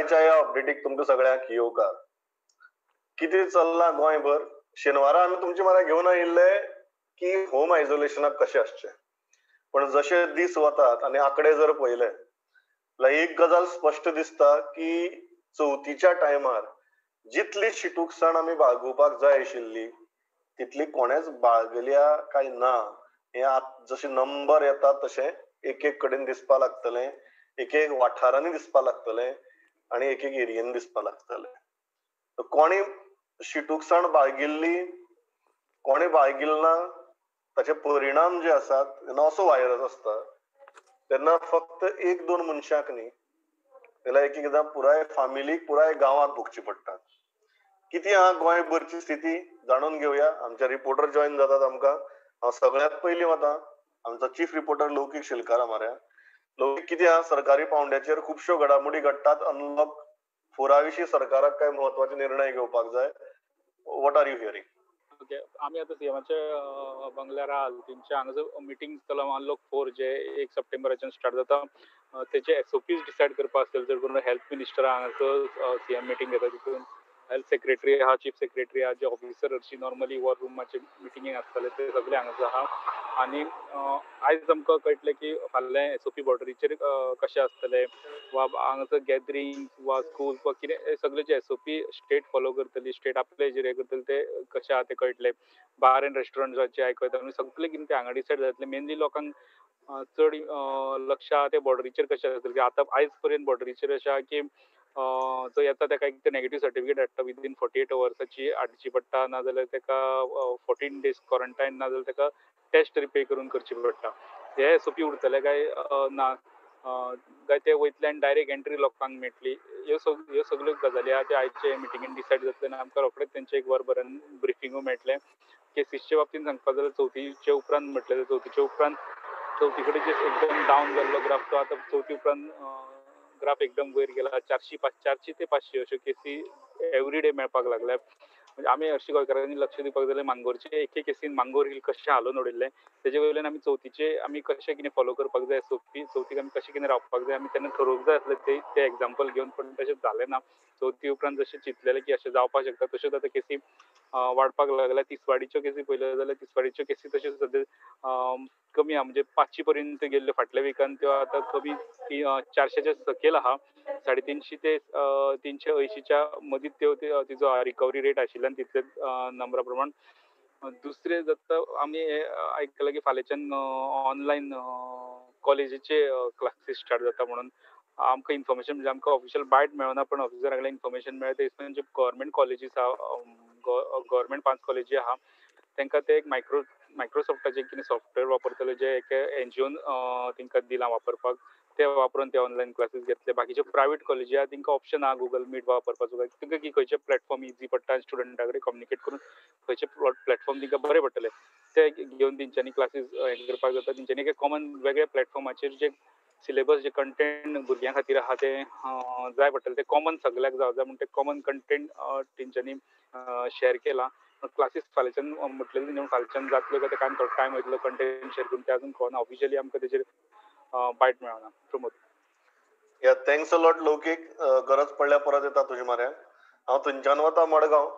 सकाळच्या या अपडेटीक तुमकां सगळ्यांक येवकार. कितें चल्लां गोंयभर? शेनवारा आमी तुमचे म्हऱ्या घेवन आयिल्ले की होम आयसोलेशनाक कशें आसचें. पण जशे दीस वतात आनी आंकडे जर पळयले जाल्यार एक गजाल स्पश्ट दिसता की चवथीच्या टायमार जितली शिटूकसाण आमी बाळगुपाक जाय आशिल्ली तितली कोणेच बाळगल्या काय ना हें जशे नंबर येता तशें एक एक कडेन दिसपाक लागतलें, एक एक वाठारांनी दिसपाक लागतलें आनी एक एक एरियेनी दिसपाक लागतलें. कोणी शिटूकसाण बाळगिल्ली, कोणी बाळगिल्ली ना ताचे परिणाम जे आसात जेन्ना असो व्हायरस आसता तेन्ना फक्त एक दोन मनशांक न्ही जाल्यार एक एकदां पुराय फामिलीक, पुराय गांवांक भोगची पडटात. कितें आहा गोंयभरची स्थिती जाणून घेवया. आमचे रिपोर्टर जॉइन जातात आमकां. हांव सगळ्यांत पयलीं वतां आमचो चीफ रिपोर्टर लौकीक शिलकार म्हऱ्या. लौकीक, कितें आहा? सरकारी पावंड्याचेर खुबश्यो घडामोडी घडटात. अनलॉक 4 विशीं सरकाराक काय म्हत्वाचे निर्णय घेवपाक जाय. What are you hearing? Okay, आमी आतां सीएमाच्या बंगल्यार आहात. तेंचे हांगासर मिटींग जातलो अनलॉक 4 जे 1 सप्टेंबराच्यान स्टार्ट जाता. तेचे एसओपीज डिसायड करपाक आसतले. चड करून हेल्थ मिनिस्टर हांगासर सीएम मिटींग घेता. तितून हेल्थ सेक्रेटरी आहा, चीफ सेक्रेटरी आहा, जे ऑफिसर हरशीं नॉर्मली वॉर रुमाचे मिटिंगेक आसतले ते सगळे हांगासर आहा. आनी आयज आमकां कळटलें की फाल्यां एसओपी बॉर्डरीचेर कशें आसतलें वा हांगासर गॅदरींग वा स्कूल्स वा कितें सगळे जे एसओपी स्टेट फॉलो करतली, स्टेट आपले जे करतली ते कशें आहा ते कळटलें. बार एंड रेस्टॉरंट्साचे आयकता आमी सगळे कितें तें हांगा डिसायड जातलें. मेनली लोकांक चड लक्ष आहा ते बॉर्डरीचेर कशें आसतलें. आतां आयज पर्यंत बॉर्डरीचेर अशें आहा की जो येता ताका एक नेगेटीव सर्टिफिकेट हाडटा विदीन 48 अवर्साची हाडची पडटा, नाजाल्यार ताका 14 डेज क्वॉरंटायन, नाजाल्यार ताका टेस्ट रिपे करून करची पडटा. हे एसओपी उरतले काय ना काय ते वयतल्यान डायरेक्ट एंट्री लोकांक मेळटली. ह्यो सगळ्यो गजाली आहा त्यो आयचे मिटिंगेन डिसायड जातले आनी आमकां रोखडेंच तेंचे एक वरभरान ब्रिफिंगूय मेळटलें. केसीसचे बाबतींत सांगपाक जाल्यार चवथीचे उपरांत म्हटलें चवथीचे उपरांत चवथी कडेन जे एकदम डावन जाल्लो ग्राफ तो आतां चवथी उपरांत ग्राफ एकदम वयर गेला. 400 ते 500 अश्यो केसी एवरी डे मेळपाक लागल्या. म्हणजे आमी हरशीं गोंयकारांनी लक्ष दिवपाक जाय मांगोरचे एक केसीन मांगोर हिल कशें हालोवन उडयल्लें तेजे वयल्यान आमी चवथीचे आमी कशें कितें फॉलो करपाक जाय, चवथीक आमी कशें कितें रावपाक जाय आमी तेन्ना ठरोवंक जाय आसलें ते एग्जाम्पल घेवन. पण तशें जालें ना. चवथी उपरांत जशें चिंतलेलें की अशें जावपाक शकता तश्योच आतां केसी वाडपाक लागल्या. तिसवाडीच्यो केसी पळयल्यो जाल्यार तिसवाडीच्यो केसी तश्यो सद्या कमी आहा. म्हणजे 500 पर्यंत गेल्ल्यो फाटल्या विकान, त्यो आतां कमी 400च्या सकयल आहा. 350 ते 380च्या मदीं तिजो रिकवरी रेट आशिल्ल्यान तितलेच नंबरा प्रमाण. दुसरें जाता आमी आयकलां की फाल्यांच्यान ऑनलायन कॉलेजीचे क्लासीस स्टार्ट जाता म्हणून आमकां इन्फॉर्मेशन म्हणजे आमकां ऑफिशियल बायट मेळना, पण ऑफिसरा कडल्यान इन्फॉर्मेशन मेळ्ळें ते म्हणजे गव्हर्मेंट कॉलेजीस आहा, गव्हर्मेंट 5 कॉलेजी आहा तांकां ते एक मायक्रोसॉफ्टाचे कितें सॉफ्टवेअर वापरतले जे एका एनजीओन तांकां दिलां वापरपाक. ते वापरून ते ऑनलायन क्लासीस घेतले. बाकीचे प्रायवेट कॉलेजी आहा तांकां ऑप्शन आहा गुगल मीट वापरपाचो. तांकां की खंयचे प्लॅटफॉर्म इझी पडटा स्टुडंटा कडेन कम्युनिकेट करून खंयचे प्लॅटफॉर्म तांकां बरे पडटले ते घेवन तेंच्यांनी क्लासीस करपाक जाता. तेंच्यांनी एक कॉमन वेगळ्या प्लॅटफॉर्माचेर जे सिलेबस जे कंटेंट भुरग्यां खातीर आहा ते जाय पडटले ते कॉमन सगळ्याक जावं जाय म्हणून ते कॉमन कंटेंट तेंच्यांनी शेअर केला. क्लासीस फाल्यांच्यान म्हटलेली न्हू फाल्यांच्यान जातल्यो काय ते कांय थोडो टायम वयतलो कंटेंट शेअर करून ते अजून कळना. ऑफिशियली आमकां तेजेर बायट मेळना. प्रमोद. या थँक्स अ लॉट लौकीक. गरज पडल्या परत येता तुजे म्हऱ्यान. हांव थंयच्यान वता मडगांव.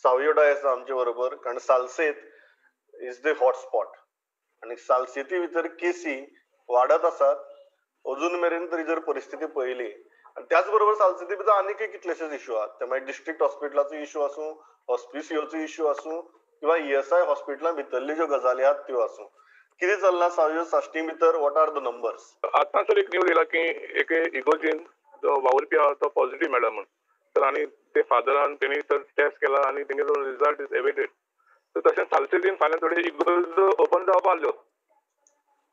सावयो डाय आसा आमचे बरोबर, कारण सालसेत इज द हॉटस्पॉट आनी सालसेती भितर केसी वाडत आसात. अजून मेरेन तरी जर परिस्थिती पळयली आनी त्याच बरोबर सालसेती भितर आनीकय कितलेशेच इश्यू आहात. ते मागीर डिस्ट्रिक्ट हॉस्पिटलाचो इश्यू आसूं, हॉस्पिसिओचो इश्यू आसूं किंवा ईएसआय हॉस्पिटलां भितरल्यो ज्यो गजाली आहात त्यो आसूं. कितें चल्लां सावयो साश्टी भितर? What are the numbers? आतां तर एक न्यूज येयला की एक इगोजीन जो वावुरपी आहा तो पॉझिटिव्ह मेळ्ळा म्हणून. तर आनी ते फादरान तेणी तर टेस्ट केला आनी तेंगेलो रिजल्ट इज एवेटेड. तर तशें सालसेतीन फाल्यां थोडे इगोज ओपन जावपा आसल्यो.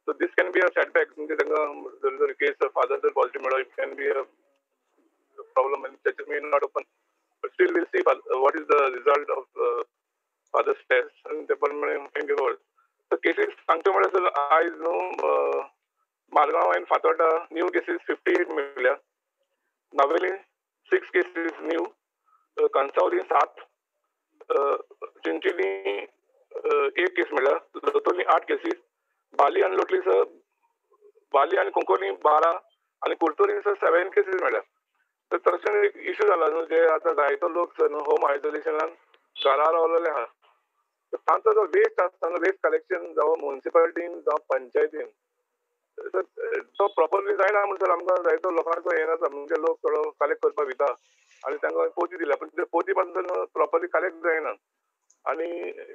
So this can be a setback. म्हणजे तांकां केस फादर जर पॉझिटिव्ह मेळ्ळो it can be a problem आनी churches may not open. But still will see what is the result of father's test आनी ते प्रमाणे तेंगे फॉर्वर्ड. तर केसीस सांगच्यो म्हळ्यार आयज न्हू Margao end Fatorda new cases 58 मेळ्ळ्या. नावेली 6 केसीस न्यू, कांसावली 7, चिंचिनी 1 केस मेळ्ळ्या, लोतोली 8 केसीस, बाली आनी लोटलीसर बाली आनी कोंकोनी 12 आनी कुर्तोरी 7 केसीस मेळ्ळ्या. तर तसं एक इश्यू झाला न्हू, जे आता जायतो लोक होम आयसोलेशनान घरा रावलेले आहा. तर तांचो जो वेस्ट आसता न्हू, वेस्ट कलेक्शन जावं म्युनिसिपालिटीन जावं पंचायतीन, तर तो प्रॉपरली जायना म्हणसर आमकां जायतो लोकांचो हें जाता, म्हणजे लोक थोडो कलेक्ट करपाक भिता आनी तांकां पोती दिल्या, पूण ते पोती पासून प्रॉपरली कलेक्ट जायना. आनी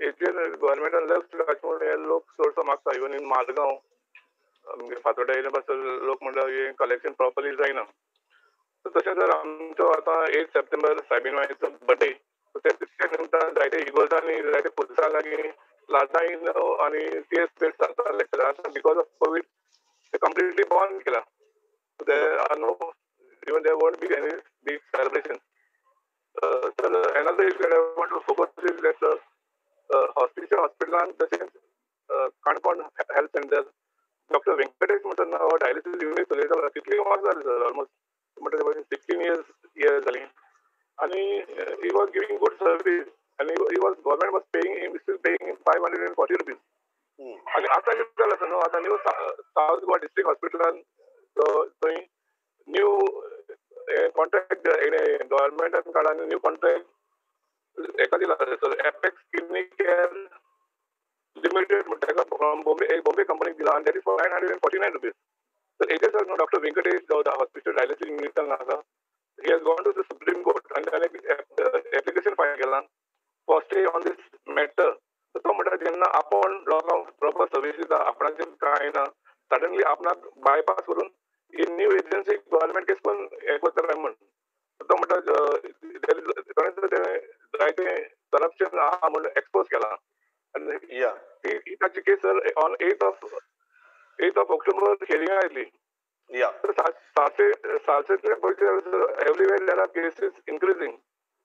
हेचेर गव्हर्मेंटान लक्ष घालचें म्हणून हे लोक चडसो मागता. इवन इन माजगांव म्हणजे फातोड्डा येयले पासून लोक म्हणटा हे कलेक्शन प्रॉपरली जायना. तर तशें जर आमचो आतां 8 सप्टेंबर सायबीन मांयचो बर्थडे, ते निमतान जायते इगोर्जांनी जायते पुलिसां लागीं लाटाईन आनी केस बेस जाता बिकॉज ऑफ कोवीड ते कंप्लीटली बंद केला. There are no, even there won't be any big celebration. So another issue that I want to focus is that hospital and तसेच Canacona health centre doctor Venkatesh म्हणटा हांव डायलिसीस युनिट चलयता. कितली वर्सां जाली सर, ऑलमोस्ट म्हणटा 16 years जाली. आनी he was giving good service and government was paying him, still paying him 540 rupees. आनी आतां कितें जालां सर न्हू, आतां न्यू सावथ गोवा डिस्ट्रिक्ट हॉस्पिटलान थंय न्यू कॉन्ट्रॅक्ट गव्हर्मेंटान काडला, न्यू कॉन्ट्रॅक्ट एका दिला sir, apex clinic care limited म्हणटा बॉम्बे कंपनीक दिला, आनी दॅट इज फॉर 949 रुपीज. तर हेजेर sir doctor Venkatesh hospital dialysis युनिटान आसा, he has gone to the Supreme Court and an application file केला for stay on this matter. तर तो म्हणटा जेन्ना आपण लोकांक प्रॉपर सर्वीस दिता, आपणाचेर कांय ना, सडनली आपणाक बायपास करून ही न्यू एजन्सी गव्हर्मेंट केस करून हे करता काय म्हण. तो म्हणटा जायते करप्शन आहा म्हणून एक्सपोज केला. आनी ही ताची case sir on 8th of October hearing आयली. Everywhere there are cases increasing.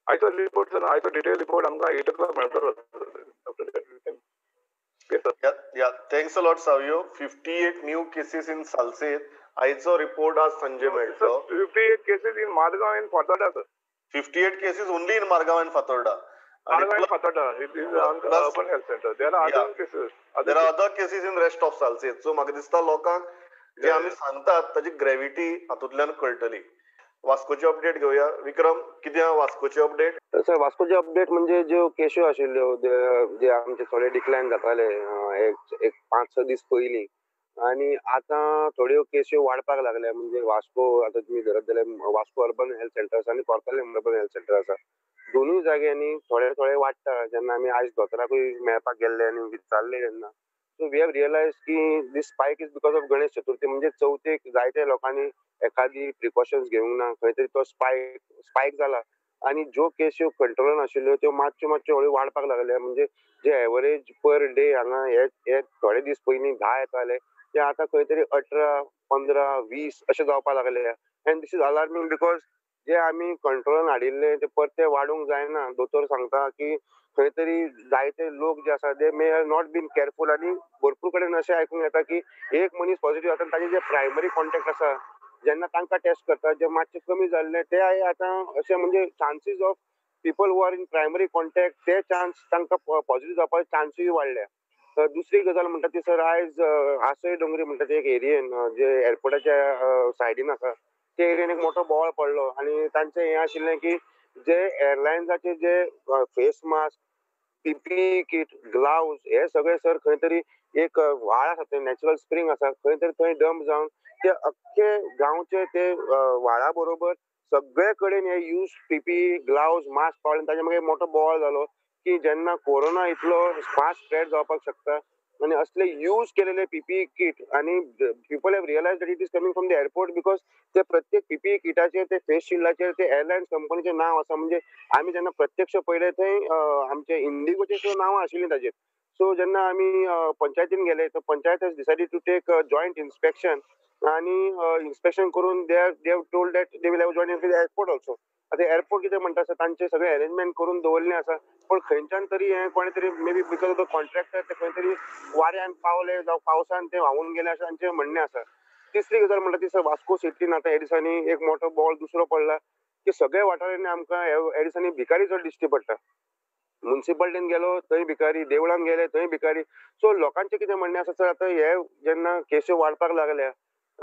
I saw reports and I saw detailed report. आमकां 8 o'clock मेळटलो. Yes, sir. Yeah, thanks a lot, Savio. 58 new cases in Salsette. आयचो report आज संजय मेळटलो. 58 cases in Madgaon and Fatorda, sir. 58 cases only in Margaon and Fatorda. Margaon and Fatorda. It is urban health center. There are other cases. There are other cases in rest of Salsette. So म्हाका दिसता लोकांक जे आमी सांगतात ताची gravity हातूंतल्यान कळटली. वास्कोचे update घेवया. विक्रम, कितें वास्कोचे अपडेट? सर, वास्कोचे अपडेट म्हणजे ज्यो केश्यो आशिल्ल्यो जे आमचे थोडे डिक्लायन जाताले एक 5-6 दीस पयलीं, आनी आतां थोड्यो केश्यो वाडपाक लागल्या. म्हणजे वास्को आतां तुमी धरत जाल्यार वास्को अर्बन हेल्थ सेंटर आनी कोर्तालेम अर्बन हेल्थ सेंटर आसा. दोनूय जाग्यांनी थोडे थोडे वाडटा. जेन्ना आमी आयज दोतोराकूय मेळपाक गेल्ले आनी विचारले जेन्ना, सो वी हॅव रियलायज की this spike is because of Ganesh Chaturthi. म्हणजे चवथेक जायते लोकांनी एखादी प्रिकॉशन्स घेवंक ना, खंय तरी तो स्पायक जाला. आनी ज्यो केश्यो कंट्रोलान आशिल्ल्यो त्यो मातश्यो हळू वाडपाक लागल्या. म्हणजे जे एवरेज पर डे हांगा हे थोडे दीस पयलीं 10 येताले, ते आतां खंय तरी 18, 15, 20 अशें जावपाक लागले. And this is alarming because जे आमी कंट्रोलान हाडिल्ले ते परते वाडूंक जायना. दोतोर सांगता की खंय तरी जायते लोक जे आसा they may have not been careful. आनी भरपूर कडेन अशें आयकूंक येता की एक मनीस पॉझिटिव्ह जाता, ताजे जे प्रायमरी कॉन्टॅक्ट आसा, जेन्ना तांकां टेस्ट करता, जे मातशे कमी जाल्ले ते आतां अशें म्हणजे chances of people who are in primary contact, ते चान्स तांकां पॉझिटिव्ह जावपाचे चान्सूय वाडल्या. तर दुसरी गजाल म्हणटा ती सर, आयज आसय डोंगरी म्हणटा ते एक एरियेन जे एअरपोर्टाच्या सायडीन आसा, ते एरियेन एक मोठो बोवाळ पडलो. आनी तांचें हें आशिल्लें की जे एअरलायन्साचे जे फेस मास्क, पीपी किट, ग्लाव्ज हे सगळे सर खंय तरी एक व्हाळ आसा, थंय नॅचरल स्प्रिंग आसा, खंय तरी थंय डंप जावन ते अख्खे गांवचे ते व्हाळा बरोबर सगळे कडेन हे यूज पीपी, ग्लाव्ज, मास्क पावले. ताचे मागीर मोठो बोवाळ जालो की जेन्ना कोरोना इतलो फास्ट स्प्रेड जावपाक शकता आनी असले यूज केलेले पीपी किट, आनी people have realise that it is coming from the airport because ते प्रत्येक पीपी किटाचेर, ते फेस शिल्डाचेर ते एअरलायन्स कंपनीचें नांव आसा. म्हणजे आमी जेन्ना प्रत्यक्ष पळयलें थंय आमचे इंडिगोचें सुद्दां नांवां आशिल्लीं ताचेर. सो जेन्ना आमी पंचायतीन गेले, तर panchayat has decided to take joint inspection, आनी इन्स्पेक्शन करून they have told that they will have joint in the airport also. आतां एअरपोर्ट कितें म्हणटा सर, तांचे सगळे अरेंजमेंट करून दवरलें आसा, पण खंयच्यान तरी हें कोणे तरी may be because of the contractor ते खंय तरी वाऱ्यान पावले जावं पावसान ते व्हांवून गेले अशें तांचें म्हणणें आसा. तिसरी गजाल म्हणटा ती सर, वास्को सिटीन आतां ह्या दिसांनी एक मोठो बोवाळ दुसरो पडला की सगळे वाठारांनी आमकां ह्या दिसांनी भिकारी चड दिश्टी पडटा. म्युनिसिपालिटीन गेलो थंय भिकारी, देवळान गेले थंय भिकारी. सो लोकांचें कितें म्हणणें आसा सर, आतां हे जेन्ना केश्यो वाडपाक लागल्या,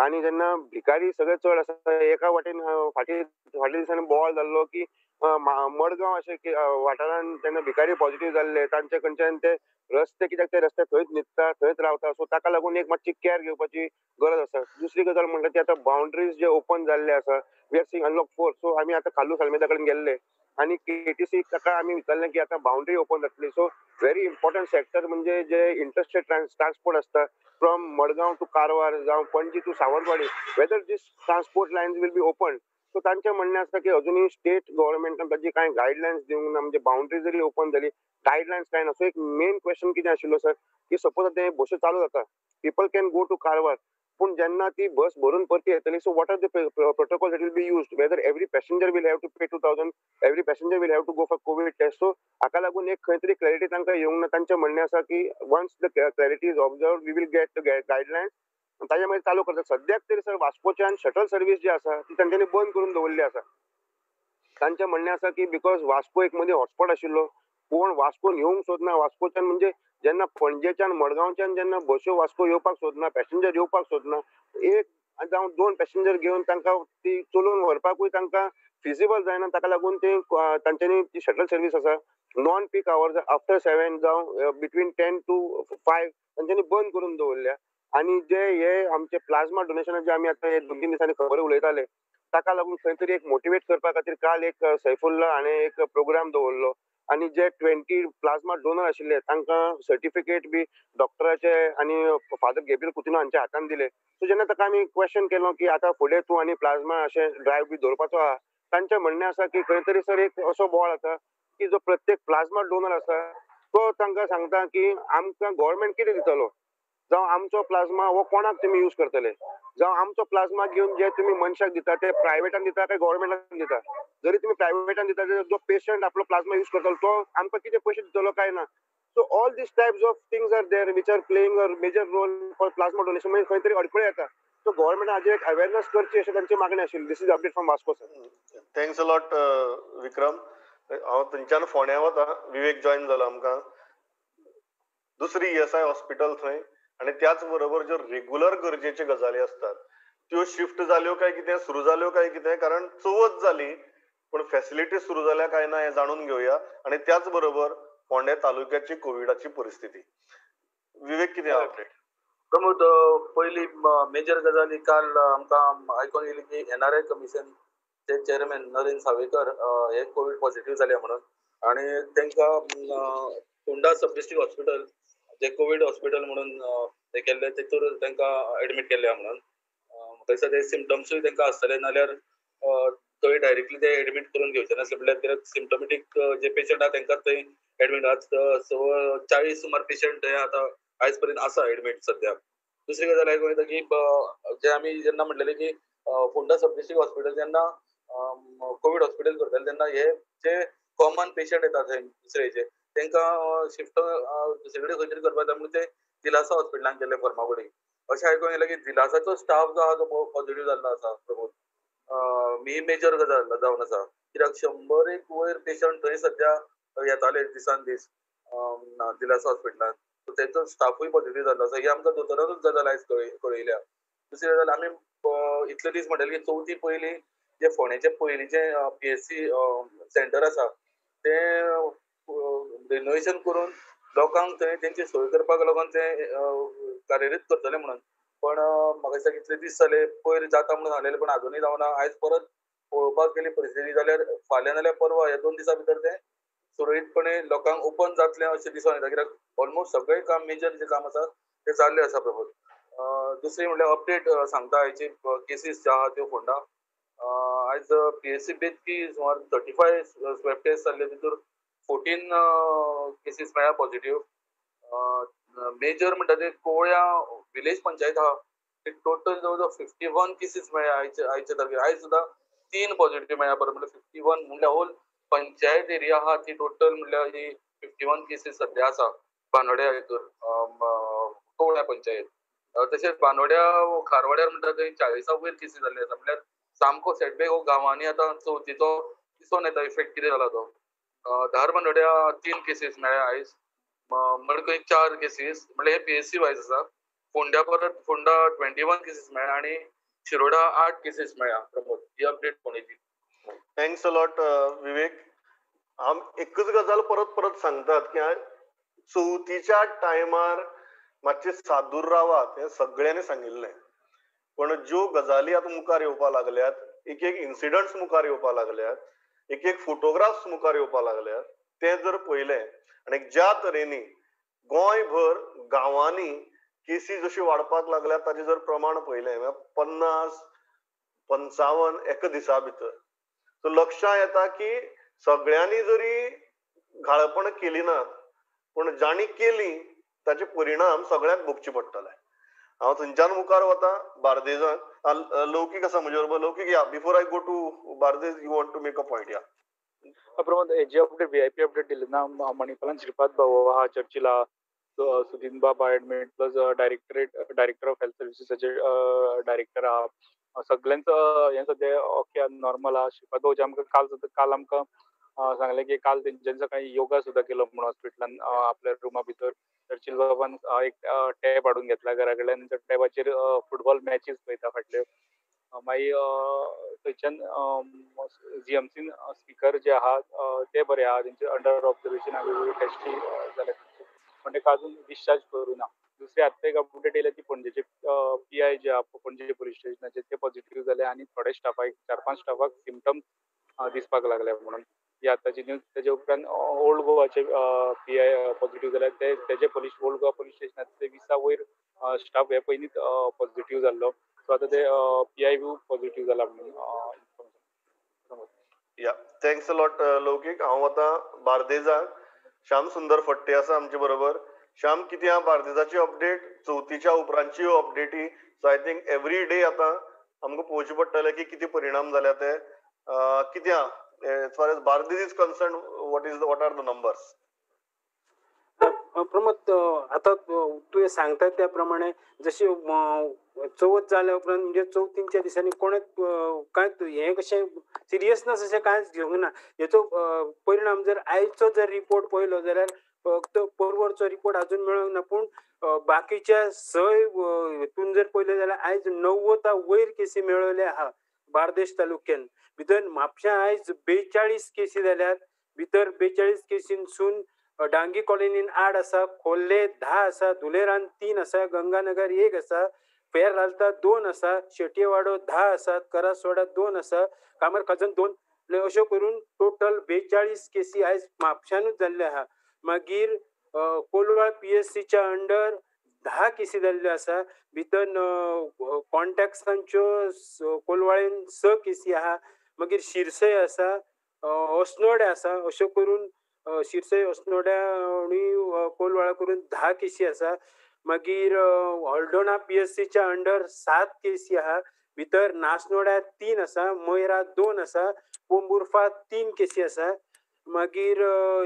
आणि जेन्ना भिकारी सगळे चड आसा एका वाटेन फाटी दिसांनी बोवाळ जाल्लो की मडगांव अशे वाठारान जेन्ना भिकारी पॉझिटिव्ह जाल्ले तांचे कडच्यान ते रस्ते कित्याक ते रस्ते थंयच न्हिदता थंयच रावता सो ताका लागून एक मातशी कॅर घेवपाची गरज आसा. दुसरी गजाल म्हणटा ती आतां बाउंड्रीज जे ओपन जाल्ले आसा we are seeing unlock 4 so आमी आतां खालू सालमेदा कडेन गेल्ले आणि केटीसी ताका आमी विचारलें की आतां बाउंड्री ओपन जातली सो व्हेरी इम्पॉर्टंट सेक्टर म्हणजे जे इंटरस्टेट ट्रान्सपोर्ट आसता फ्रॉम मडगांव टू कारवार जावं Panaji to Sawantwadi whether this transport lines will be open so तांचें म्हणणें आसता की अजुनूय स्टेट गव्हर्मेंटान ताची कांय गायडलायन्स दिवंक ना म्हणजे बाउंड्री जरी ओपन जाली गायडलायन्स कांय ना सो एक मेन क्वेश्चन कितें आशिल्लो सर की सपोज आतां बसी चालू जाता people can go to Karwar पूण जेन्ना ती बस भरून परती येतली so what are the protocol that will be used whether every passenger will have to pay 2000 every passenger will have to go for covid test so हाका लागून एक खंय तरी क्लॅरिटी तांकां येवंक ना तांचें म्हणणें आसा की once the clarity is observe we will get the guidelines ताजे मागीर चालू करता सद्याक तरी सर वास्कोच्यान शटल सर्वीस जी आसा ती तांच्यांनी बंद करून दवरली आसा तांचें म्हणणें आसा की बिकॉज वास्को एक मदीं हॉटस्पॉट आशिल्लो कोण वास्कोन येवंक सोदना वास्कोच्यान म्हणजे जेन्ना पणजेच्यान मडगांवच्यान जेन्ना बस्यो वास्को येवपाक सोदना पॅसेंजर येवपाक सोदना एक जावं 2 पॅसेंजर घेवन तांकां ती चलोवन व्हरपाकूय तांकां फिजिबल जायना ताका लागून ते तांच्यांनी जी शटल सर्वीस आसा नॉन पीक आवर्स आफ्टर 7 जावं बिटवीन 10 to 5 तांच्यांनी बंद करून दवरल्या आणि जे हे आमचे प्लाझ्मा डोनेशन जे आमी आतां 2-3 दिसांनी खबर उलयताले ताका लागून खंय तरी एक मोटिवेट करपा खातीर काल एक सैफुल्ला हाणें एक प्रोग्राम दवरलो आणि जे 20 प्लाझ्मा डोनर आशिल्ले तांकां सर्टिफिकेट बी डॉक्टराचे आणि फादर गेब्रियल कुतिनो हांच्या हातान दिले सो जेन्ना ताका आमी क्वेश्चन केलो की आतां फुडें तूं आनी प्लाझ्मा अशें ड्रायव्ह बी दवरपाचो आहा तांचें म्हणणें आसा की खंय तरी सर एक असो बोवाळ आसा की जो प्रत्येक प्लाझ्मा डोनर आसा तो तांकां सांगता की आमकां गव्हर्मेंट कितें दितलो जावं आमचो प्लाझ्मा हो कोणाक तुमी यूज करतले जावं आमचो प्लाझ्मा घेवन जे तुमी मनशाक दिता ते प्रायवेटान दिता काय गव्हर्मेंटान दिता जरी तुम्ही प्रायवेटान दिता जाल्यार जो पेशंट आपलो प्लाझ्मा यूज करतलो तो आमकां कितें पयशे दितलो काय ना so all this types of things are there which are playing a major role for plasma donation म्हणजे खंय तरी अडखळी येता सो गव्हर्मेंटान हाजेर एक अवेरनेस करची अशी तांची मागणी आशिल्ली this is update from Vasco sir thanks a lot Vikram हांव थंयच्यान फोंड्या वता विवेक जॉयन जालो आमकां दुसरी ESI हॉस्पिटल थंय आणि त्याच बरोबर ज्यो रेग्युलर गरजेच्यो गजाली असतात त्यो शिफ्ट जाल्यो काय कितें सुरू जाल्यो काय कितें कारण चवथ जाली पण फॅसिलिटी सुरू जाल्या काय ना हें जाणून घेवया आणि त्याच बरोबर फोंड्या तालुक्याची कोविडाची परिस्थिती विवेक कितें अपडेट प्रमोद पयली मेजर गजाली काल आमकां आयकून येयली की NRI कमिशन चे चेअरमॅन नरेन सावेकर हे कोविड पॉझिटिव्ह जाले म्हणून आणि तांकां फोंडा सब डिस्ट्रिक्ट हॉस्पिटल जे कोविड हॉस्पिटल म्हणून ते केल्ले तेतूर तांकां एडमीट केल्ले म्हणून म्हाका दिसता ते सिम्पटम्सूय तांकां आसतले नाल्यार थंय डायरेक्टली ते एडमीट करून घेवचे नासले म्हळ्यार कित्याक सिम्पटोमेटीक जे पेशंट आहा तांकां थंय एडमीट आहा 40 सुमार पेशंट थंय आतां आयज पर्यंत आसा एडमीट सद्याक दुसरी गजाल आयकूं येता की जे आमी जेन्ना म्हणलेले की फोंडा सब डिस्ट्रिक्ट हॉस्पिटल जेन्ना कोविड हॉस्पिटल करताले तेन्ना हे जे कॉमन पेशंट येतात थंय दुसरेचे तांकां शिफ्ट दुसरे कडेन खंय तरी करपाक जाय म्हणून ते दिलासा हॉस्पिटलान गेले फर्मागुडी अशें आयकून येयलें की दिलासाचो स्टाफ जो आहा तो पॉझिटिव्ह जाल्लो आसा प्रमोद ही मेजर गजाल जावन आसा कित्याक 100 वयर पेशंट थंय सध्या येताले दिसान दीस दिलासा हॉस्पिटलान सो तेचो स्टाफूय पॉझिटिव्ह जाल्लो आसा ही आमकां दोतोरानूच गजाल आयज कळयल्या दुसरी गजाल आमी इतले दीस म्हणटाले की चवथी पयलीं जे फोंड्याचे पयलींचे PSC सेंटर आसा ते रिनोवेशन करून लोकांक थंय तेंची सोय करपाक लागून ते कार्यरीत करतले म्हणून पण म्हाका दिसता कितले दीस जाले पयर जाता म्हणून सांगलेले पण अजूनय जावना आयज परत पळोवपाक गेली परिस्थिती जाल्यार फाल्यां नाल्यार परवा ह्या 2 दिसां भितर ते सुरळीतपणे लोकांक ओपन जातले अशें दिसून येता कित्याक ऑलमोस्ट सगळें काम मेजर जे काम आसा ते जाल्लें आसा प्रमोद दुसरी म्हणल्यार अपडेट सांगता हाची केसीस ज्यो आहा त्यो फोंडा आयज PSC बेतकी सुमार 35 स्वॅब टेस्ट जाल्ले तितूर 14 केसीस मेळ्ळ्या पॉझिटिव्ह मेजर म्हणटा ते कोवळ्या विलेज पंचायत आहा ते टोटल जवळ 51 केसीस मेळ्ळ्या आयचे तारखेर आयज सुद्दां 3 पॉझिटिव्ह मेळ्ळ्या बरं म्हणल्यार 51 म्हणल्यार होल पंचायत एरिया आहा ती टोटल म्हणल्यार ही 51 केसीस सध्या आसा बानोड्या हितूर कोवळ्या पंचायत तशेंच बानोड्या खारवाड्यार म्हणटा थंय 40 वयर केसीस जाल्ले आसा म्हणल्यार सामको सेटबॅक हो गांवांनी आतां चवथीचो दिसून येता इफेक्ट कितें जाला तो धारबांदोड्या 3 केसीस मेळ्ळ्या आयज मडकय 4 केसीस म्हणल्यार हे PSC वायज आसा फोंडा 21 केसीस मेळ्ळ्या आणि शिरोडा 8 केसीस मेळ्ळ्या. प्रमोद, ही अपडेट फोंडेची. थँक्स अलॉट विवेक. एकच गजाल परत परत सांगतात की चवथीच्या टायमार मातशे सादूर रावात हे सगळ्यांनी सांगिल्लें. पण ज्यो गजाली आतां मुखार येवपाक लागल्यात, एक एक इन्सिडंट्स मुखार येवपाक लागल्यात, एक एक फोटोग्राफ्स मुखार येवपाक लागल्यात, ते जर पळयलें आनी ज्या तरेनी गोंयभर गांवांनी केसी जश्यो वाडपाक लागल्यात ताचें जर प्रमाण पळयलें 50-55 एका दिसा भितर, सो लक्षांत येता की सगळ्यांनी जरी घाळपण केली ना, पण जाणी केली ताचे परिणाम सगळ्यांक भोगचे पडटले. हांव थंयच्यान मुखार वता बार्देजांत. लौकीक आसा म्हजे बरोबर. लौकीक या, before I go to Bardez, you want to make a point? या प्रमोद, हेजी अपडेट VIP अपडेट दिली ना, मणिपालान श्रीपाद भाऊ हा चर्चिला, Sudin Baba admit plus director of health सर्विसेसाचे डायरेक्टर आहा, सगळ्यांचं हे सध्या ओके नॉर्मल आहा. श्रीपाद भाऊचे आमकां काल आमकां सांगलें की काल तेंच्यानी सकाळी योगा सुद्दां केलो म्हणून हॉस्पिटलान आपल्या रुमा भितर. चर्चिल बाबान एक टॅब हाडून घेतला घरा कडल्यान, त्या टॅबाचेर फुटबॉल मॅचीस पळयता फाटल्यो. मागीर थंयच्यान GMCन स्पीकर जे आहात ते बरे आहा, तेंचे अंडर ऑब्झर्वेशन वेगवेगळ्यो टेस्टी जाल्या, पण तेका अजून डिस्चार्ज करूं ना. दुसरी आत्तां एक अपडेट येयल्या ती पणजेचे PI जे आहा पणजे पुलीस स्टेशनाचे ते पॉझिटिव्ह जाले आणि थोडे स्टाफाक 4-5 स्टाफाक सिम्पटम्स दिसपाक लागले म्हणून ही आतांची न्यूज. तेजे उपरांत ओल्ड गोवाचे PI पॉझिटिव्ह जाल्यात, तेजे ओल्ड गोवा पुलीस स्टेशनाचे 20 वयर स्टाफ हे पयलींच पॉझिटिव्ह जाल्लो. सो आतां ते PI बी पॉझिटिव्ह जाला म्हणून इन्फॉर्मेशन. या, थँक्स अलॉट लौकीक. हांव वता बार्देजाक. श्याम सुंदर फडते आसा आमचे बरोबर. श्याम, कितें आहा बार्देजाची अपडेट, चवथीच्या उपरांतच्यो अपडेटी? So I think every day आतां आमकां पळोवचें पडटलें की कितें परिणाम जाल्या ते. कितें आहा as far as Bardez is concern, what are the numbers? Pramod, आता तुवें सांगता त्या प्रमाणे जशी चवथ जाल्या उपरांत म्हणजे चवथीच्या दिसांनी कोणेच कांयच हें कशें सिरियसनेस अशें कांयच घेवंक ना. हेचो परिणाम जर आयचो जर रिपोर्ट पळयलो जाल्यार फक्त परवरचो रिपोर्ट अजून मेळोंक ना, पूण बाकीच्या सय हेतून जर पळयलें जाल्यार आयज 90 वयर केसी मेळयले आहा बार्देश तालुक्यान. भितर म्हापश्यां आयज 42 केसी जाल्यात. भितर 42 केसींसून डांगी कॉलनीन 8 आसा, खोर्ले 10 आसा, धुलेरान 3 आसा, गंगानगर 1 आसा, पेर लालता 2 आसा, शेटयेवाडो 10 आसात, करासवाडा 2 आसा, कामरखाजन 2. अश्यो करून टोटल 42 केसी आयज म्हापश्यानूच जाल्ले आहा. मागीर कोलवाळ PSCच्या अंडर 10 केसी जाल्ल्यो आसा. भितर कॉन्टॅक्ट्सांच्यो कोलवाळेन 6 केसी आहा. मागीर शिरसय आसा, अस्नोडे आसा. अश्यो करून शिरसय, अस्नोड्या आनी कोलवाळा करून 10 केसी आसा. मागीर हळदोणा PSCच्या अंडर 7 केसी आहा. भितर नासनोड्या 3 आसा, मोयरा 2 आसा, पोंबुर्फा 3 केसी आसा. मागीर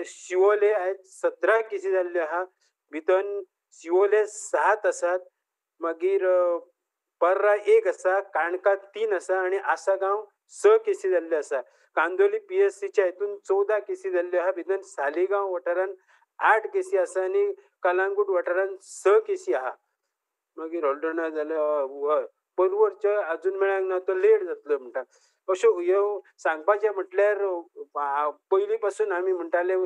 शिवोले आयज 17 केसी जाल्ल्यो आहा. भितर शिवोले 7 आसात. मागीर पर्रा 1 आसा, काणका 3 आसा आणि आसागांव 6 केसी जाल्ल्यो आसा. कांदोली PSCच्या हितून 14 केसी जाल्ल्यो आहा. भितर सालिगांव वाठारान 8 केसी आसा आणि कलांगूट वाठारान 6 केसी आहा. मागीर हळदोणा जाल्यार परवरच्यो अजून मेळ्ळ्यांक ना, तो लेट जातलो म्हणटा. अश्यो ह्यो सांगपाचें म्हटल्यार पयलीं पासून आमी म्हणटाले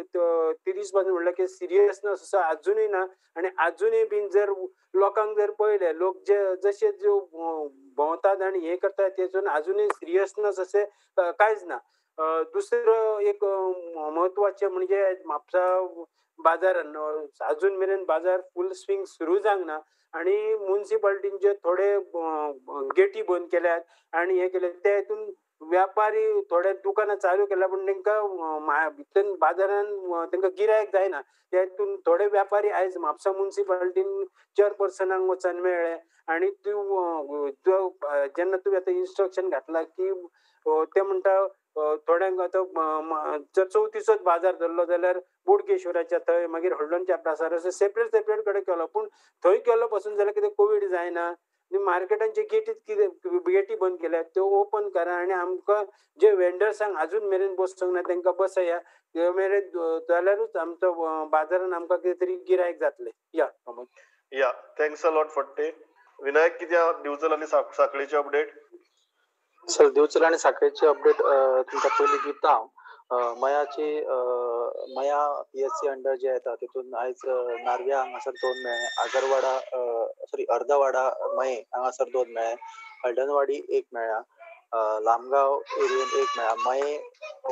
30 पासून म्हणल्यार की सिरियसनेस असो अजूनय ना. आनी अजूनय बीन जर लोकांक जर पळयलें, लोक जे जशे ज्यो भोंवतात आनी हे करतात तेतून अजूनय सिरियसनेस अशें कांयच ना. दुसरो एक म्हत्वाचें म्हणजे म्हापसा बाजारान अजून मेरेन बाजार फूल स्विंग सुरू जावंक ना आणि म्युन्सिपाल्टीचे थोडे गेटी बंद केल्यात आणि हे केले ते हितून व्यापारी थोडे दुकानां चालू केल्या, पण तांकां भितर बाजारान तांकां गिरायक जायना. त्या हितून थोडे व्यापारी आयज म्हापसा म्युन्सिपाल्टीन चेअरपर्सनाक वचून मेळ्ळे आणि जेन्ना तुवें आतां इन्स्ट्रक्शन घातला की ते म्हणटा थोड्यांक आतां जर चवथीचोच बाजार धरलो जाल्यार बोडगेश्वराच्या थंय, मागीर हळदोणच्या प्रासार अशें सेपरेट कडेन केलो. पूण थंय केलो पासून जाल्यार कितें कोवीड जायना. मार्केटांचे गेटी बंद केल्यात, त्यो ओपन करा आणि आमकां जे वेंडर्सांक अजून मेरेन बसोंक ना तांकां बसया. ते मेरेन जाल्यारूच आमचो बाजारान आमकां कितें तरी गिरायक जातलें. या या थँक्स अ लॉट फट्टे. विनायक कित्या दिवचल आणि साखळीचे अपडेट? सर दिवचल आणि साखळीचे अपडेट तुमच्या पयलीं दिता हांव. मया PSC अंडर जे येता तितून आयज नार्व्या हांगासर 2 मेळ्ळे, आगरवाडा अर्धवाडा मये हांगासर 2 मेळ्ळे, हळडणवाडी 1 मेळ्ळा, लामगांव एरियेन 1 मेळ्ळा, मये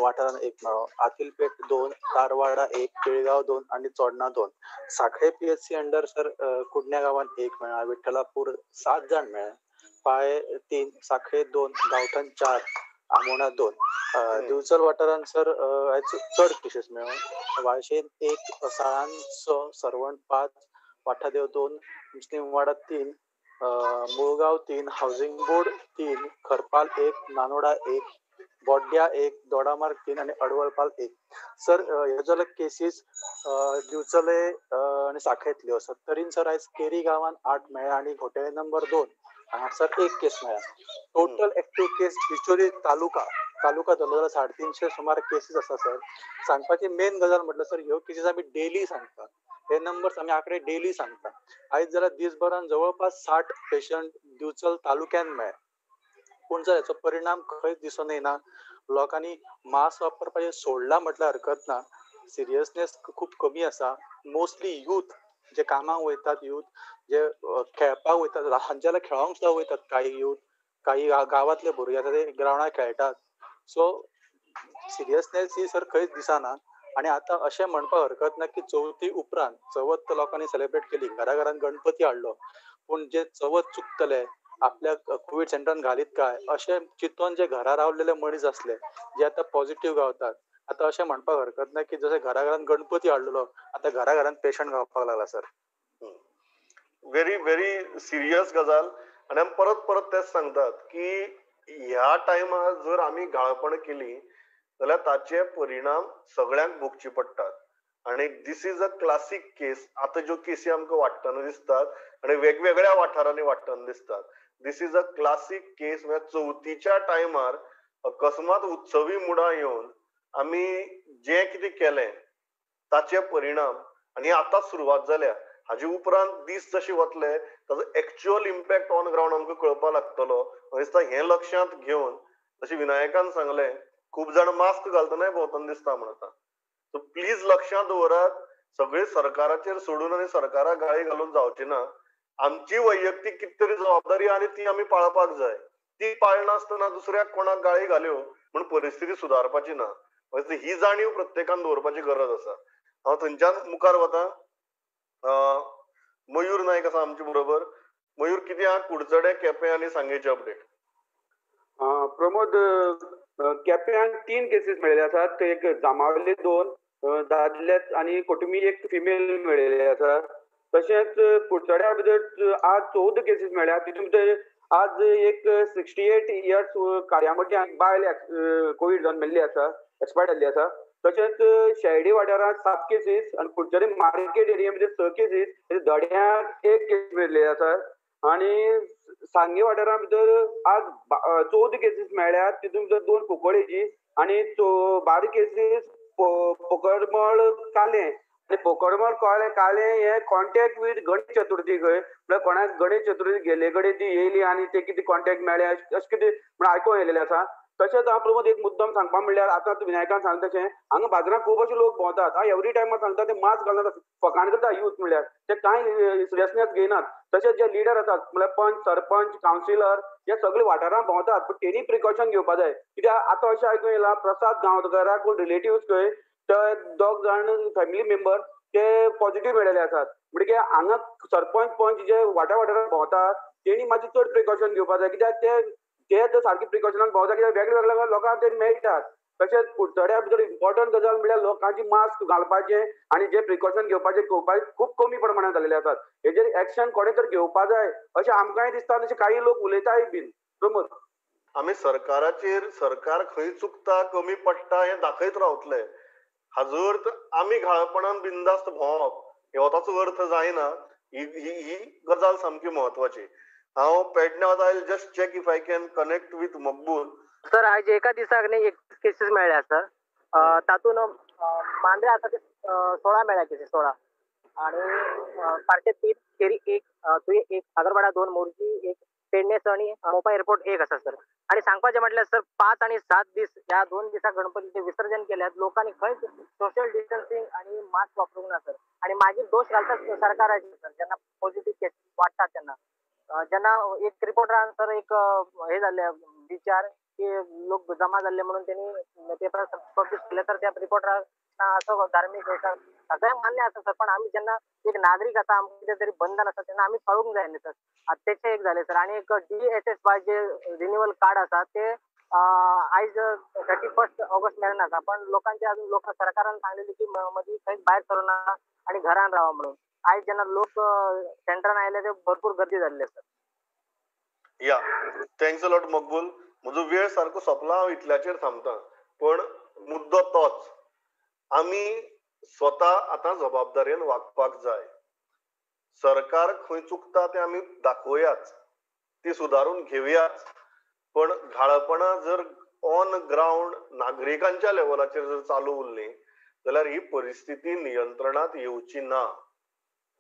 वाठारान 1 मेळ्ळो, आतिलपेट 2, तारवाडा 1, केळगांव 2 आनी चोडणा 2. साखळे PSC अंडर सर कुडण्या गांवान 1 मेळ्ळा, विठ्ठलापूर 7 जाण मेळ्ळे, पाळे 3, साखळे 2, गांवठण 4, आमोणा 2. दिवचल वाठारान सर आयज चड केसीस मेळ्ळो. वाळशेन 1, साळान 6, सरवण 5, वाठादेव 2, मुस्लिम वाडा 3, मुळगांव 3, हावजिंग बोर्ड 3, खरपाल 1, नानोडा 1, बोड्ड्या 1, दोडामार्ग 3 आनी अडवळपाल 1. सर ह्यो जाल्यार केसीस दिवचले आनी साखळेंतल्यो आसात. तरीन सर आयज केरी गांवान 8 मेळ्ळे आनी घोटेळे नंबर 2 हांगासर 1 केस मेळ्ळा. टोटल एक्टिव्ह केस बिचोली तालुका धरलो जाल्यार 350 सुमार केसीस आसा सर. सांगपाची मेन गजाल म्हटल्यार सर ह्यो केसीस आमी डेली सांगता. हे नंबर्स आमी आंकडे डेली सांगता. आयज जाल्यार दिसभरान जवळपास 60 पेशंट दिवचल तालुक्यान मेळ्ळे. पूण जर हेचो परिणाम खंयच दिसून येना. लोकांनी मास्क वापरपाचें सोडला म्हटल्यार हरकत ना. सिरियसनेस खूब कमी आसा. मोस्टली यूथ जे कामाक वयतात, यूथ जे खेळपाक वयतात, ल्हानचे जाल्यार खेळोंक सुद्दां वयतात काही यूथ, काही गांवांतले भुरगे आसा ते ग्रावंडार खेळटात. सो सिरियसनेस ही सर खंयच दिसना. आनी आतां अशें म्हणपाक हरकत ना की चवथी उपरांत, चवथ तर लोकांनी सेलिब्रेट केली, घरान गणपती हाडलो, पूण जे चवथ चुकतले, आपल्याक कोवीड सेंटरान घालीत काय अशें चिंतून जे घरा रावलेले मनीस आसले, जे आतां पॉझिटिव्ह गावतात, आतां अशें म्हणपाक हरकत ना की जशें घरान गणपती हाडलेलो, आतां घरान पेशंट गावपाक लागला सर. व्हेरी व्हेरी सिरियस गजाल. आणि आमी परत तेच सांगतात की ह्या टायमार जर आमी घाळपण केली जाल्यार ताचे परिणाम सगळ्यांक भोगचे पडटात. आणि दीस इज अ क्लासीक केस. आता ज्यो केसी आमकां वाडटना दिसतात आणि वेगवेगळ्या वाठारांनी वाडटना दिसतात. दीस इज अ क्लासीक केस. म्हणजे चवथीच्या टायमार अकस्मात उत्सवी मुडा येवन आमी जे कितें केलें ताचे परिणाम आणि आता सुरवात जाल्या. हाजे उपरांत दीस जशे वतले ताचो एक्च्युअल इम्पॅक्ट ऑन ग्राउंड आमकां कळपाक लागतलो. म्हाका दिसता हें लक्षांत घेवन जशें विनायकान सांगलें, खूब जाण मास्क घालतनाय भोंवतना दिसता म्हणटा. सो प्लीज लक्षांत दवरात. सगळे सरकाराचेर सोडून आनी सरकाराक गाळी घालून जावचे ना. आमची वैयक्तीक कितें तरी जबाबदारी आनी ती आमी पाळपाक जाय. ती पाळनासतना दुसऱ्याक कोणाक गाळी घाल्यो म्हूण परिस्थिती सुदारपाची ना. ही जाणीव प्रत्येकान दवरपाची गरज आसा. हांव थंयच्यान मुखार वतां. मयूर नायक आसा आमचे बरोबर. मयूर, कित्याक कुडचडे, केपें आनी सांगेचे अपडेट? प्रमोद, केप्यां 3 केसीस मेळिल्ले आसात. एक जामावले 2 दादले आनी कोटुंबी 1 फिमेल मेळिल्ले आसा. तशेंच कुडचड्या भितर आज 14 केसीस मेळ्ळ्या. तितून भितर आज एक 68 इयर्स कार्यामती बायल कोवीड जावन मेल्ली आसा, एक्सपायर्ड जाल्ली आसा. तशेंच शेळडी वाठारांत 7 केसीस आनी कुडचडे मार्केट एरिया भितर 6 केसीस, दड्याक 1 केस मेळिल्ली आसा. आनी सांगे वाठारा भितर आज 14 केसीस मेळ्ळ्यात. तितून भितर 2 कुंकळेची आनी 12 केसीस पोकळमळ काले. पोकळमळ काले हे कॉन्टॅक्ट वीथ गणेश चतुर्थी खंय, म्हळ्यार कोणाक गणेश चतुर्थी गेले कडेन ती येयली आनी ते कितें कॉन्टॅक्ट मेळ्ळे अशें कितें म्हण आयकूंक येयलेलें आसा. तशेंच हांव प्रमोद एक मुद्दम सांगपा म्हणल्यार आतां विनायकान सांगलें तशें हांगा बाजारांत खूब अशे लोक भोंवतात. हांव एवरी टायमार सांगता ते मास्क घालनात, फकाण करता यूथ म्हणल्यार ते कांय सिरियसनेस घेयनात. तशेंच जे लिडर आसात म्हळ्यार पंच, सरपंच, कावन्सिलर हे सगळे वाठारांत भोंवतात, पूण तेणी प्रिकॉशन घेवपा जाय. कित्याक आतां अशें आयकूंक येयलां प्रसाद गांवकराक कोण रिलेटिव्स खंय ते 2 जाण फॅमिली मेंबर ते पॉझिटिव्ह मेळिल्ले आसात. म्हणटकीर हांगा सरपंच पंच जे वाठारांत भोंवतात तेणी मातशें चड प्रिकॉशन घेवपा जाय. कित्याक ते जर सारके प्रिकॉशनाक भोंवता कित्याक वेगळ्या लोकांक ते मेळटात. तशेंच कुडचड्या भितर इम्पॉर्टंट गजाल म्हणल्यार लोकांची मास्क घालपाचें आनी जे प्रिकॉशन घेवपाचे खूब कमी प्रमाणांत जाल्लेले आसात. हेजेर एक्शन कोणें तर घेवपा जाय अशें आमकांय दिसता, तशें काही लोक उलयताय बीन. प्रमोद, आमी सरकाराचेर सरकार खंय चुकता, कमी पडटा हें दाखयत रावतले. हाजो अर्थ आमी घाळपणान बिनधास्त भोंवप हो ताचो अर्थ जायना. ही गजाल सामकी म्हत्वाची. हांव पेडण्यां वता. I just check if I can connect with Maqbool. Sir आयज एका दिसाक न्ही 31 केसीस मेळ्ळ्या सर. तातूंत मांद्रे आसा ते 16 मेळ्ळ्या केसीस, 16. आणि पार्टे 3 केरी 1 तुये 1 आगरवाडा 2 मोर्जी 1 पेडणेस आणि मोपा एअरपोर्ट 1 असा सर. आणि सांगपाचें म्हटल्यार सर 5 आणि 7 दीस ह्या 2 दिसाक गणपतीचे विसर्जन केल्यात लोकांनी खंयच सोशल डिस्टन्सिंग आणि मास्क वापरूंक ना सर. आणि मागीर दोष घालतात सरकाराचे सर जेन्ना पॉझिटिव्ह केस वाडटात तेन्ना. जेन्ना एक रिपोर्टरान सर एक हे जाल्ले विचार की लोक जमा जाल्ले म्हणून त्यांनी पेपर पब्लिश केले तर त्या रिपोर्टरान असं धार्मिक सगळ्यांक मान्य आसा सर. पण आम्ही जेन्ना एक नागरिक आसा आमकां कितें तरी बंधन आसा तेन्ना आम्ही कळूंक जाय न्ही सर. तेचे एक झाले सर. आणि एक DSSY जे रिन्युअल कार्ड आसा ते आयज 31 ऑगस्ट मेरेन आसा. पण लोकांचे अजून लोक सरकारान सांगलेली की मदीं खंयच भायर सरूं नाका आणि घरान रावा म्हणून. आयज जेन्ना लोक सेंटरान आयले ते भरपूर गर्दी जाल्ले सर. या थँक्स अ लॉट मकबूल. म्हजो वेळ सारको सोंपला. हांव इतल्याचेर थांबता. पण मुद्दो तोच, आमी स्वता आतां जबाबदारेन वागपाक जाय. सरकार खंय चुकता तें आमी दाखोवयाच, ती सुदारून घेवयाच. पण घाळपणां जर ऑन ग्राउंड नागरिकांच्या लेवलाचेर जर चालू उरलीं जाल्यार ही परिस्थिती नियंत्रणात येवची ना.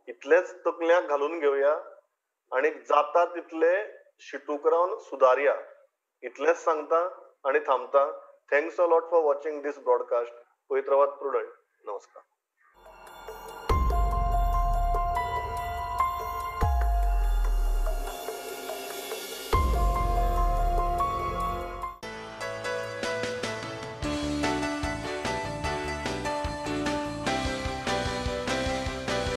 इतलेंच तकल्यांक घालून घेवया आणि जाता तितले शिटूक रावन सुदारया. इतलेंच सांगता आणि थांबता. Thanks a lot for watching this broadcast. पळयत रावात प्रुडंट. नमस्कार.